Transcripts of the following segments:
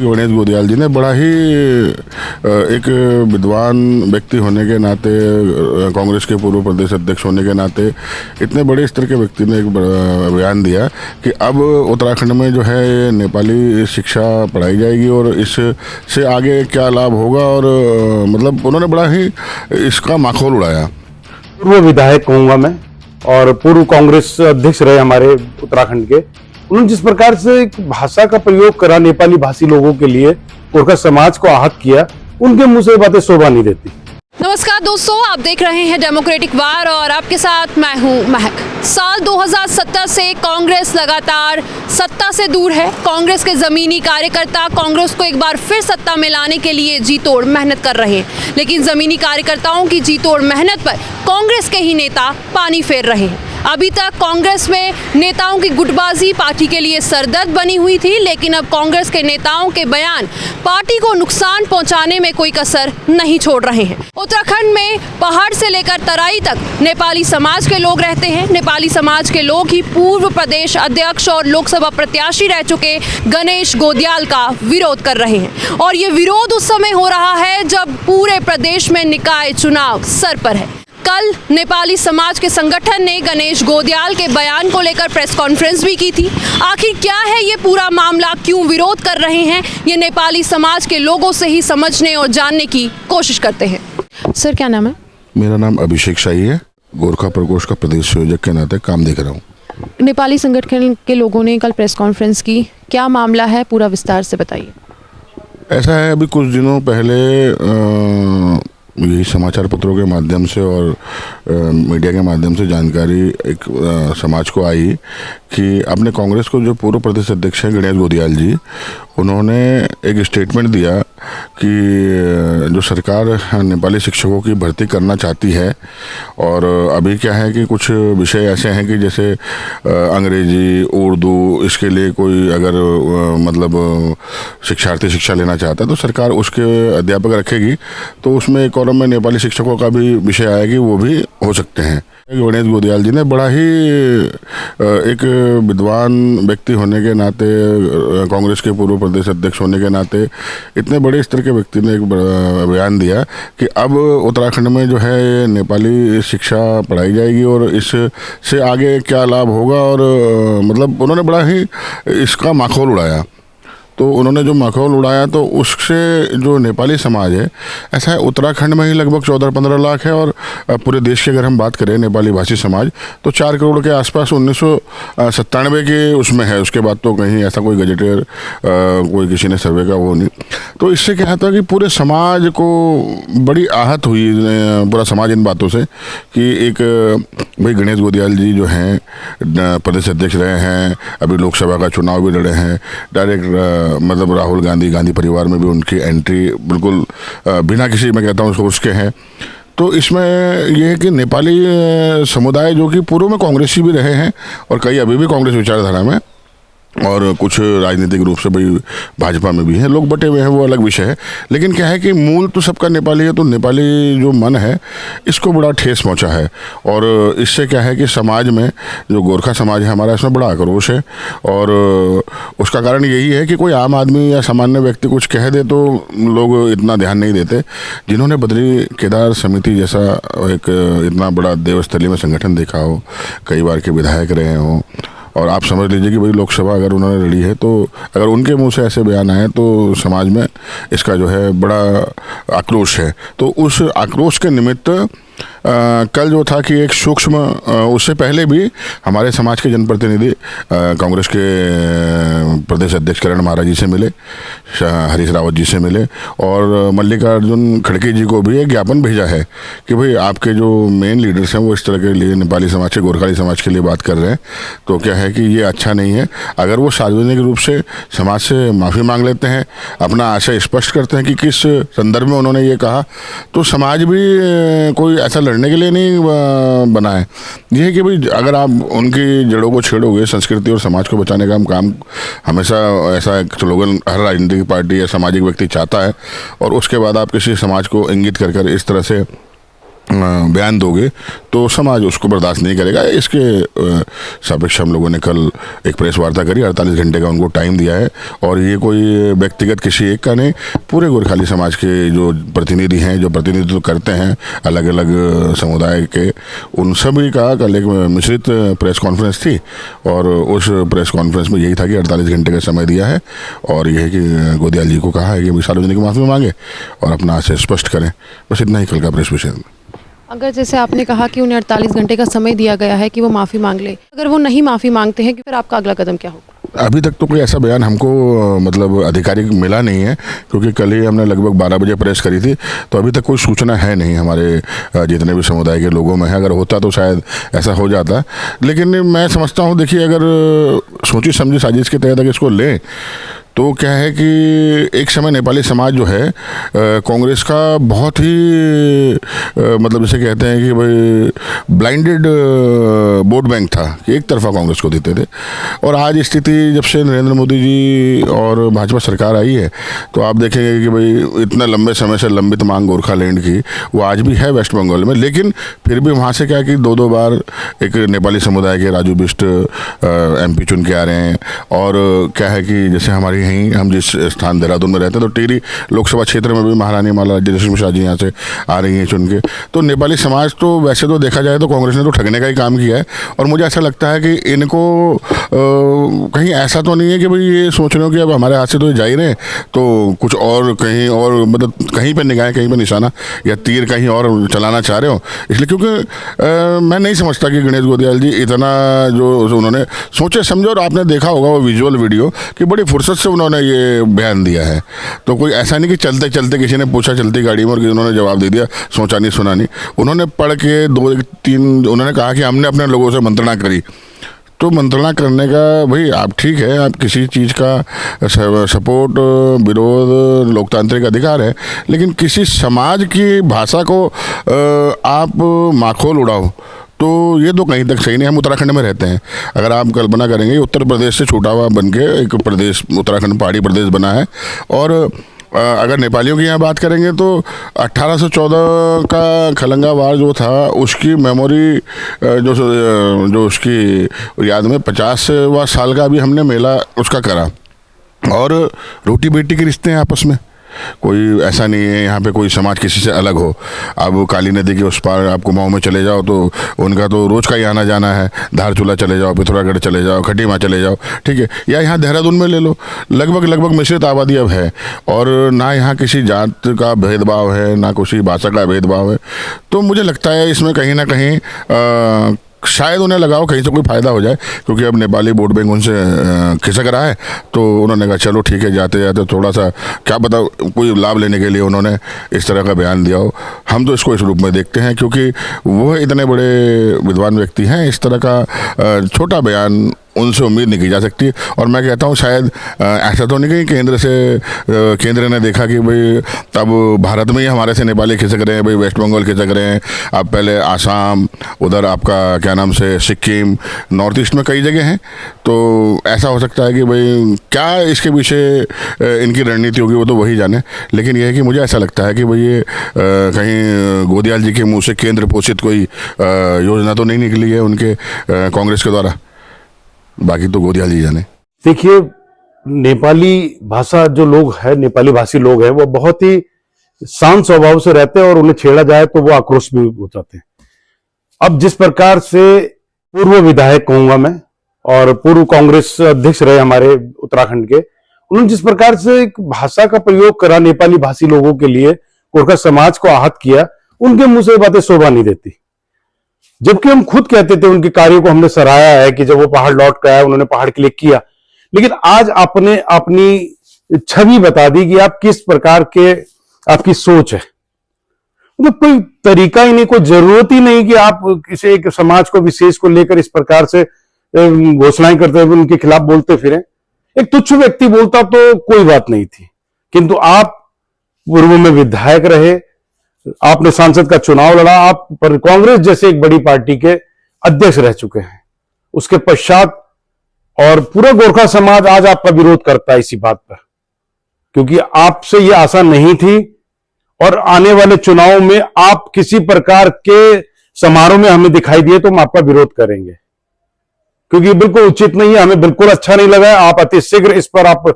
गणेश गोदियाल जी ने बड़ा ही एक विद्वान व्यक्ति होने के नाते, कांग्रेस के पूर्व प्रदेश अध्यक्ष होने के नाते, इतने बड़े स्तर के व्यक्ति ने एक बयान दिया कि अब उत्तराखंड में जो है नेपाली शिक्षा पढ़ाई जाएगी और इससे आगे क्या लाभ होगा। और मतलब उन्होंने बड़ा ही इसका माखौल उड़ाया। पूर्व विधायक कहूंगा मैं, और पूर्व कांग्रेस अध्यक्ष रहे हमारे उत्तराखंड के। उन्होंने जिस प्रकार से एक भाषा का प्रयोग करा नेपाली भाषी लोगों के लिए, गोरखा समाज को आहत किया, उनके मुंह से बातें शोभा नहीं देती। नमस्कार दोस्तों, आप देख रहे हैं डेमोक्रेटिक वार और आपके साथ मैं हूं महक। साल 2017 से कांग्रेस लगातार सत्ता से दूर है। कांग्रेस के जमीनी कार्यकर्ता कांग्रेस को एक बार फिर सत्ता में लाने के लिए जी तोड़ मेहनत कर रहे हैं, लेकिन जमीनी कार्यकर्ताओं की जी तोड़ मेहनत पर कांग्रेस के ही नेता पानी फेर रहे हैं। अभी तक कांग्रेस में नेताओं की गुटबाजी पार्टी के लिए सरदर्द बनी हुई थी, लेकिन अब कांग्रेस के नेताओं के बयान पार्टी को नुकसान पहुंचाने में कोई कसर नहीं छोड़ रहे हैं। उत्तराखंड में पहाड़ से लेकर तराई तक नेपाली समाज के लोग रहते हैं। नेपाली समाज के लोग ही पूर्व प्रदेश अध्यक्ष और लोकसभा प्रत्याशी रह चुके गणेश गोदियाल का विरोध कर रहे हैं, और ये विरोध उस समय हो रहा है जब पूरे प्रदेश में निकाय चुनाव सर पर है। कल नेपाली समाज के संगठन ने गणेश गोदियाल के बयान को लेकर प्रेस कॉन्फ्रेंस भी की थी। आखिर क्या है ये पूरा मामला, क्यों विरोध कर रहे हैं, ये नेपाली समाज के लोगों से ही समझने और जानने की कोशिश करते हैं। सर, क्या नाम है? मेरा नाम अभिषेक शाही है। गोरखा प्रकोष्ठ का प्रदेश संयोजक के नाते काम देख रहा हूँ। नेपाली संगठन के लोगों ने कल प्रेस कॉन्फ्रेंस की, क्या मामला है, पूरा विस्तार से बताइए। ऐसा है, अभी कुछ दिनों पहले यही समाचार पत्रों के माध्यम से और मीडिया के माध्यम से जानकारी एक समाज को आई कि अपने कांग्रेस को जो पूर्व प्रदेश अध्यक्ष हैं गणेश गोदियाल जी, उन्होंने एक स्टेटमेंट दिया कि जो सरकार नेपाली शिक्षकों की भर्ती करना चाहती है, और अभी क्या है कि कुछ विषय ऐसे हैं कि जैसे अंग्रेजी, उर्दू, इसके लिए कोई अगर मतलब शिक्षार्थी शिक्षा लेना चाहता है तो सरकार उसके अध्यापक रखेगी, तो उसमें एक कॉलम में नेपाली शिक्षकों का भी विषय आएगी, वो भी हो सकते हैं। गणेश गोदियाल जी ने बड़ा ही एक विद्वान व्यक्ति होने के नाते, कांग्रेस के पूर्व प्रदेश अध्यक्ष होने के नाते, इतने बड़े स्तर के व्यक्ति ने एक बयान दिया कि अब उत्तराखंड में जो है नेपाली शिक्षा पढ़ाई जाएगी और इससे आगे क्या लाभ होगा। और मतलब उन्होंने बड़ा ही इसका माखौल उड़ाया। तो उन्होंने जो माखौल उड़ाया तो उससे जो नेपाली समाज है, ऐसा है उत्तराखंड में ही लगभग 14-15 लाख है, और पूरे देश की अगर हम बात करें नेपाली भाषी समाज तो 4 करोड़ के आसपास 1997 के उसमें है। उसके बाद तो कहीं ऐसा कोई गजेटियर कोई किसी ने सर्वे का वो नहीं। तो इससे क्या था कि पूरे समाज को बड़ी आहत हुई, पूरा समाज इन बातों से कि एक भाई गणेश गोदियाल जी जो हैं प्रदेश अध्यक्ष रहे हैं, अभी लोकसभा का चुनाव भी लड़े हैं, डायरेक्ट मतलब राहुल गांधी परिवार में भी उनकी एंट्री बिल्कुल बिना किसी, मैं कहता हूँ उसको, उसके हैं। तो इसमें यह है कि नेपाली समुदाय जो कि पूर्व में कांग्रेसी भी रहे हैं और कई अभी भी कांग्रेस विचारधारा में, और कुछ राजनीतिक रूप से भाई भाजपा में भी हैं, लोग बटे हुए हैं, वो अलग विषय है। लेकिन क्या है कि मूल तो सबका नेपाली है, तो नेपाली जो मन है इसको बड़ा ठेस पहुंचा है। और इससे क्या है कि समाज में जो गोरखा समाज है हमारा, इसमें बड़ा आक्रोश है, और उसका कारण यही है कि कोई आम आदमी या सामान्य व्यक्ति कुछ कह दे तो लोग इतना ध्यान नहीं देते। जिन्होंने बद्री केदार समिति जैसा एक इतना बड़ा देवस्थलीय में संगठन देखा हो, कई बार के विधायक रहे हों, और आप समझ लीजिए कि भाई लोकसभा अगर उन्होंने लड़ी है, तो अगर उनके मुंह से ऐसे बयान आए तो समाज में इसका जो है बड़ा आक्रोश है। तो उस आक्रोश के निमित्त कल जो था कि एक सूक्ष्म, उससे पहले भी हमारे समाज के जनप्रतिनिधि कांग्रेस के प्रदेश अध्यक्ष किरण महाराज जी से मिले, हरीश रावत जी से मिले, और मल्लिकार्जुन खड़गे जी को भी एक ज्ञापन भेजा है कि भाई आपके जो मेन लीडर्स हैं वो इस तरह के लिए नेपाली समाज के, गोरखाली समाज के लिए बात कर रहे हैं, तो क्या है कि ये अच्छा नहीं है। अगर वो सार्वजनिक रूप से समाज से माफ़ी मांग लेते हैं, अपना आशय स्पष्ट करते हैं कि किस संदर्भ में उन्होंने ये कहा, तो समाज भी कोई ऐसा लड़ने के लिए नहीं बना है। ये है कि भाई अगर आप उनकी जड़ों को छेड़ोगे, संस्कृति और समाज को बचाने का हम काम हमेशा, ऐसा एक स्लोगन हर राजनीतिक पार्टी या सामाजिक व्यक्ति चाहता है, और उसके बाद आप किसी समाज को इंगित कर इस तरह से बयान दोगे तो समाज उसको बर्दाश्त नहीं करेगा। इसके सापेक्ष हम लोगों ने कल एक प्रेस वार्ता करी, 48 घंटे का उनको टाइम दिया है। और ये कोई व्यक्तिगत किसी एक का नहीं, पूरे गोरखाली समाज के जो प्रतिनिधि हैं, जो प्रतिनिधित्व करते हैं अलग अलग समुदाय के, उन सभी का कल एक मिश्रित प्रेस कॉन्फ्रेंस थी। और उस प्रेस कॉन्फ्रेंस में यही था कि 48 घंटे का समय दिया है और यह है कि गोदियाल जी को कहा है कि सार्वजनिक माफ़ी मांगे और अपना आशय स्पष्ट करें। बस इतना ही कल का प्रेस विषय में। अगर जैसे आपने कहा कि उन्हें 48 घंटे का समय दिया गया है कि वो माफ़ी मांग ले, अगर वो नहीं माफ़ी मांगते हैं फिर आपका अगला कदम क्या होगा? अभी तक तो कोई ऐसा बयान हमको मतलब आधिकारिक मिला नहीं है, क्योंकि कल ही हमने लगभग 12 बजे प्रेस करी थी, तो अभी तक कोई सूचना है नहीं हमारे जितने भी समुदाय के लोगों में है। अगर होता तो शायद ऐसा हो जाता, लेकिन मैं समझता हूँ, देखिए अगर सोची समझी साजिश के तहत अगर इसको लें तो क्या है कि एक समय नेपाली समाज जो है कांग्रेस का बहुत ही मतलब जैसे कहते हैं कि भाई ब्लाइंडेड वोट बैंक था कि एक तरफा कांग्रेस को देते थे। और आज स्थिति जब से नरेंद्र मोदी जी और भाजपा सरकार आई है तो आप देखेंगे कि भाई इतना लंबे समय से लंबित मांग गोरखालैंड की वो आज भी है वेस्ट बंगाल में, लेकिन फिर भी वहाँ से क्या है कि दो बार एक नेपाली समुदाय के राजू बिष्ट MP चुन के आ रहे हैं। और क्या है कि जैसे हमारी यहीं हम जिस स्थान देहरादून में रहते हैं तो टिहरी लोकसभा क्षेत्र में भी महारानी माला राज्यलक्ष्मी शाह जी यहाँ से आ रही हैं चुन के। तो नेपाली समाज तो वैसे तो देखा जाए तो कांग्रेस ने तो ठगने का ही काम किया है। और मुझे ऐसा लगता है कि इनको कहीं ऐसा तो नहीं है कि भाई ये सोच रहे हो कि अब हमारे हाथ से तो ये जा ही रहे हैं तो कुछ और कहीं और मतलब कहीं पर निगाहें, कहीं पर निशाना या तीर कहीं और चलाना चाह रहे हो। इसलिए क्योंकि मैं नहीं समझता कि गणेश गोदियाल जी इतना जो उन्होंने सोचे समझे, और आपने देखा होगा वो विजुअल वीडियो कि बड़ी फुर्सत से उन्होंने ये बयान दिया है। तो कोई ऐसा नहीं कि चलते चलते किसी ने पूछा चलती गाड़ी में और उन्होंने जवाब दे दिया, सोचा नहीं सुना नहीं। उन्होंने पढ़ के 2-3 उन्होंने कहा कि हमने अपने लोगों से मंत्रणा करी। तो मंत्रणा करने का भाई आप ठीक है, आप किसी चीज़ का सपोर्ट विरोध लोकतांत्रिक अधिकार है, लेकिन किसी समाज की भाषा को आप माखोल उड़ाओ तो ये तो कहीं तक सही नहीं। हम उत्तराखंड में रहते हैं, अगर आप कल्पना करेंगे उत्तर प्रदेश से छूटा हुआ बन के एक प्रदेश उत्तराखंड पहाड़ी प्रदेश बना है। और अगर नेपालियों की यहाँ बात करेंगे तो 1814 का खलंगा वार जो था उसकी मेमोरी जो उसकी याद में 50वां साल का अभी हमने मेला उसका करा। और रोटी बेटी के रिश्ते हैं आपस में, कोई ऐसा नहीं है यहाँ पे कोई समाज किसी से अलग हो। अब काली नदी के उस पार आप कुमाऊं में चले जाओ तो उनका तो रोज़ का ही आना जाना है। धारचूला चले जाओ, पिथौरागढ़ चले जाओ, खटीमा चले जाओ, ठीक है, या यहाँ देहरादून में ले लो, लगभग मिश्रित आबादी अब है। और ना यहाँ किसी जात का भेदभाव है, ना किसी भाषा का भेदभाव है। तो मुझे लगता है इसमें कहीं ना कहीं शायद उन्हें लगाओ कहीं से कोई फ़ायदा हो जाए, क्योंकि अब नेपाली वोट बैंक उनसे खिसक रहा है। तो उन्होंने कहा चलो ठीक है, जाते जाते थोड़ा सा क्या पता कोई लाभ लेने के लिए उन्होंने इस तरह का बयान दिया हो। हम तो इसको इस रूप में देखते हैं क्योंकि वो इतने बड़े विद्वान व्यक्ति हैं, इस तरह का छोटा बयान उनसे उम्मीद नहीं की जा सकती। और मैं कहता हूँ शायद ऐसा तो नहीं कि केंद्र ने देखा कि भाई तब भारत में ही हमारे से नेपाली खिसक रहे हैं, भाई वेस्ट बंगाल खिसक रहे हैं, अब पहले आसाम, उधर आपका क्या नाम से सिक्किम, नॉर्थ ईस्ट में कई जगह हैं। तो ऐसा हो सकता है कि भाई क्या इसके पीछे इनकी रणनीति होगी वो तो वही जाने। लेकिन यह है कि मुझे ऐसा लगता है कि भाई ये कहीं गोदियाल जी के मुँह से केंद्र पोषित कोई योजना तो नहीं निकली है उनके कांग्रेस के द्वारा। बाकी तो गोदियाल जी जाने। देखिए, नेपाली भाषा जो लोग है, नेपाली भाषी लोग हैं, वो बहुत ही शांत स्वभाव से रहते हैं और उन्हें छेड़ा जाए तो वो आक्रोश भी हो जाते हैं। अब जिस प्रकार से पूर्व विधायक कहूंगा मैं और पूर्व कांग्रेस अध्यक्ष रहे हमारे उत्तराखंड के, उन्होंने जिस प्रकार से एक भाषा का प्रयोग करा नेपाली भाषी लोगों के लिए, गोरखा समाज को आहत किया, उनके मुंह से बातें शोभा नहीं देती। जबकि हम खुद कहते थे उनके कार्यों को हमने सराहा है कि जब वो पहाड़ लौट कर आए उन्होंने पहाड़ के लिए किया, लेकिन आज आपने अपनी छवि बता दी कि आप किस प्रकार के आपकी सोच है। मतलब कोई तरीका ही नहीं, कोई जरूरत ही नहीं कि आप किसी एक समाज को विशेष को लेकर इस प्रकार से घोषणाएं करते हुए उनके खिलाफ बोलते फिरे। एक तुच्छ व्यक्ति बोलता तो कोई बात नहीं थी, किंतु आप पूर्व में विधायक रहे, आपने सांसद का चुनाव लड़ा, आप पर कांग्रेस जैसे एक बड़ी पार्टी के अध्यक्ष रह चुके हैं। उसके पश्चात और पूरा गोरखा समाज आज आपका विरोध करता है इसी बात पर, क्योंकि आपसे यह आशा नहीं थी और आने वाले चुनाव में आप किसी प्रकार के समारोह में हमें दिखाई दिए तो हम आपका विरोध करेंगे, क्योंकि ये बिल्कुल उचित नहीं है, हमें बिल्कुल अच्छा नहीं लगा है। आप अति शीघ्र इस पर आप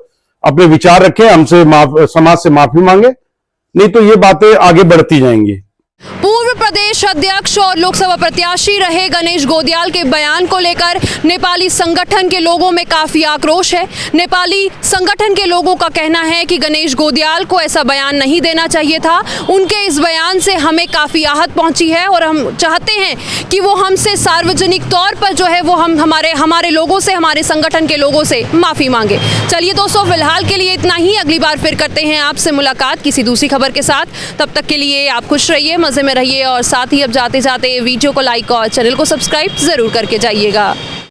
अपने विचार रखें, हमसे समाज से माफी मांगे, नहीं तो ये बातें आगे बढ़ती जाएंगी। पूर्व प्रदेश अध्यक्ष और लोकसभा प्रत्याशी रहे गणेश गोदियाल के बयान को लेकर नेपाली संगठन के लोगों में काफी आक्रोश है। नेपाली संगठन के लोगों का कहना है कि गणेश गोदियाल को ऐसा बयान नहीं देना चाहिए था। उनके इस बयान से हमें काफी आहत पहुंची है और हम चाहते हैं कि वो हमसे सार्वजनिक तौर पर जो है वो हम हमारे लोगों से, हमारे संगठन के लोगों से माफी मांगे। चलिए दोस्तों, फिलहाल के लिए इतना ही। अगली बार फिर करते हैं आपसे मुलाकात किसी दूसरी खबर के साथ। तब तक के लिए आप खुश रहिए, मजे में रहिए और साथ ही अब जाते जाते वीडियो को लाइक और चैनल को सब्सक्राइब जरूर करके जाइएगा।